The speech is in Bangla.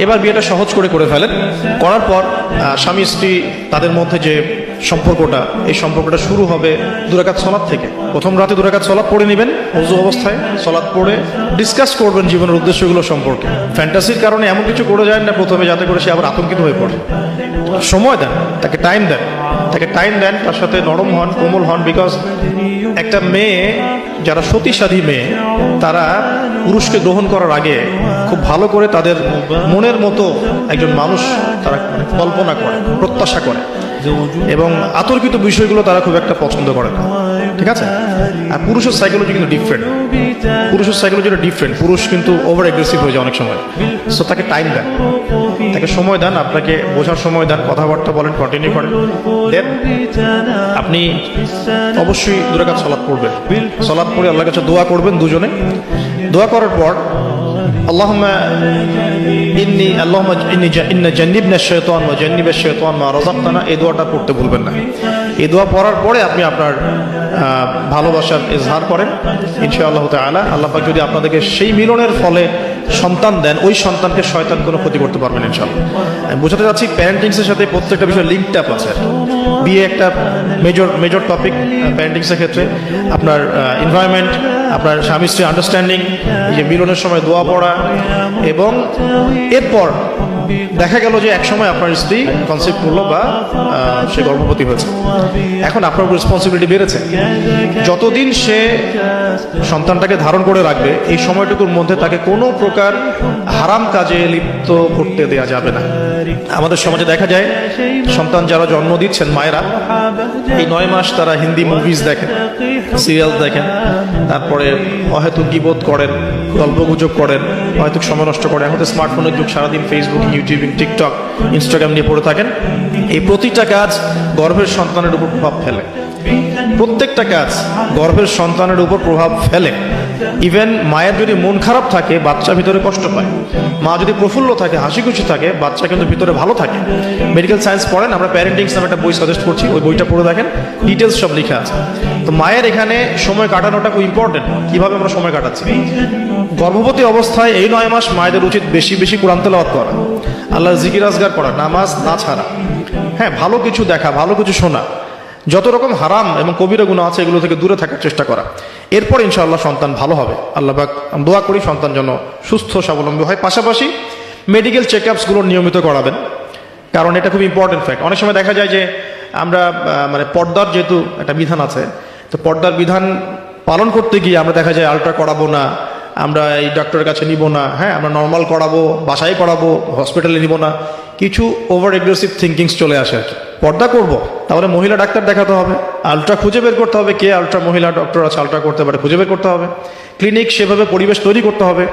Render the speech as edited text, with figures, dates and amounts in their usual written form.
এবার বিয়েটা সহজ করে ফেলেন। করার পর স্বামী স্ত্রী তাদের মধ্যে যে সম্পর্কটা, এই সম্পর্কটা শুরু হবে 2 রাকাত সালাত থেকে। প্রথম রাতে 2 রাকাত সালাত পড়ে নেবেন ওযু অবস্থায়, সালাত পড়ে ডিসকাস করবেন জীবনের উদ্দেশ্যগুলো সম্পর্কে। ফ্যান্টাসির কারণে এমন কিছু করে যায় না প্রথমে, যাতে করে সে আবার আতঙ্কিত হয়ে পড়ে। সময় দেন, তাকে টাইম দেন, তার সাথে নরম হন, কোমল হন। বিকজ একটা মেয়ে, যারা সতীসাধী মেয়ে, তারা পুরুষকে গ্রহণ করার আগে খুব ভালো করে তাদের মনের মতো একজন মানুষ তারা কল্পনা করে, প্রত্যাশা করে, এবং আতর্কিত বিষয়গুলো তারা খুব একটা পছন্দ করে না। ঠিক আছে? আর পুরুষের সাইকোলজি কিন্তু ডিফারেন্ট। পুরুষ কিন্তু ওভার এগ্রেসিভ হয়ে যায় অনেক সময়। সো তাকে টাইম দেন, তাকে সময় দেন, আপনাকে বোঝার সময় দেন, কথাবার্তা বলেন, কন্টিনিউ করেন। দেন আপনি অবশ্যই 2 রাকাত সালাত পড়বেন। সালাত পড়ে আল্লাহর কাছে দোয়া করবেন দুজনে। দোয়া করার পর আল্লাহুম্মা ইন্না জান্নিবনা শাইতান ওয়া জান্নিবাশ শাইতান মা রাযাকতানা, এই দোয়াটা পড়তে ভুলবেন না। এই দোয়া পড়ার পরে আপনি আপনার ভালোবাসার ইজহার করেন। ইনশাআল্লাহ তাআলা আল্লাহ পাক যদি আপনাদেরকে সেই মিলনের ফলে সন্তান দেন, ওই সন্তানকে শয়তান কোনো ক্ষতি করতে পারবেন না ইনশাআল্লাহ। আমি বোঝাতে চাচ্ছি প্যারেন্টিংসের সাথে প্রত্যেকটা বিষয় লিঙ্কড আপ আছে। বিয়ে একটা মেজর টপিক প্যারেন্টিংসের ক্ষেত্রে। আপনার এনভায়রনমেন্ট, আপনার স্বামী স্ত্রী আন্ডারস্ট্যান্ডিং, এই যে মিলনের সময় দোয়া পড়া, এবং এরপর দেখা গেল যে এক সময় আপনার স্ত্রী কনসেপ্ট করলো বা সে গর্ভবতী হয়েছে। এখন আপনার রেসপন্সিবিলিটি বেড়েছে। যতদিন সে সন্তানটাকে ধারণ করে রাখবে, এই সময়টুকুর মধ্যে তাকে কোনো প্রকার হারাম কাজে লিপ্ত করতে দেয়া যাবে না। আমাদের সমাজে দেখা যায় সন্তান যারা জন্ম দিচ্ছেন, মায়েরা, এই 9 মাস তারা হিন্দি মুভিজ দেখেন, সিরিয়াল দেখেন, তারপরে অহেতুক গীবত করেন, গল্পগুজব করেন, অহেতুক সময় নষ্ট করেন। এখন তো স্মার্টফোনের যুগ, সারাদিন ফেসবুক, ইউটিউব, টিকটক, ইনস্টাগ্রাম নিয়ে পড়ে থাকেন। এই প্রতিটা কাজ গর্ভের সন্তানের উপর প্রভাব ফেলে। প্রত্যেকটা কাজ গর্ভের সন্তানের উপর প্রভাব ফেলে। ইভেন মায়ের যদি মন খারাপ থাকে, বাচ্চা ভিতরে কষ্ট পায়। মা যদি প্রফুল্ল থাকে, হাসি খুশি থাকে, বাচ্চা কিন্তু ভিতরে ভালো থাকে। মেডিকেল সায়েন্স পড়েন, আমরা প্যারেন্টিংস নামে একটা বই সাজেস্ট করছি, ওই বইটা পড়ে দেখেন, ডিটেলস সব লেখা আছে। তো মায়ের এখানে সময় কাটানোটা খুব ইম্পর্টেন্ট। কিভাবে আমরা সময় কাটাচ্ছি? গর্ভবতী অবস্থায় এই 9 মাস মায়েদের উচিত বেশি বেশি কোরআন তেলাওয়াত করা, আল্লাহর জিকির আজগার করা, নামাজ না ছাড়া, হ্যাঁ, ভালো কিছু দেখা, ভালো কিছু শোনা, যত রকম হারাম এবং কবিরা গুনাহ আছে এগুলো থেকে দূরে থাকার চেষ্টা করা। এরপর ইনশাআল্লাহ সন্তান ভালো হবে। আল্লাহ পাক দোয়া করি সন্তান যেন সুস্থ স্বাবলম্বী হয়। পাশাপাশি মেডিকেল চেকআপসগুলো নিয়মিত করাবেন, কারণ এটা খুব ইম্পর্টেন্ট ফ্যাক্ট। অনেক সময় দেখা যায় যে আমরা মানে পর্দার যেহেতু একটা বিধান আছে, তো পর্দার বিধান পালন করতে গিয়ে আমরা দেখা যায় আলট্রা করাবো না, আমরা এই ডক্টরের কাছে নিব না, হ্যাঁ, আমরা নর্মাল করাবো, বাসায় করাবো, হসপিটালে নিব না, কিছু ওভার এগ্রেসিভ থিঙ্কিংস চলে আসে আর কি। পর্দা করবো, তাহলে মহিলা ডাক্তার দেখাতে হবে, আলট্রা খুঁজে বের করতে হবে, কে আলট্রা মহিলা ডক্টর আছে আলট্রা করতে পারে খুঁজে বের করতে হবে, ক্লিনিক সেভাবে পরিবেশ তৈরি করতে হবে।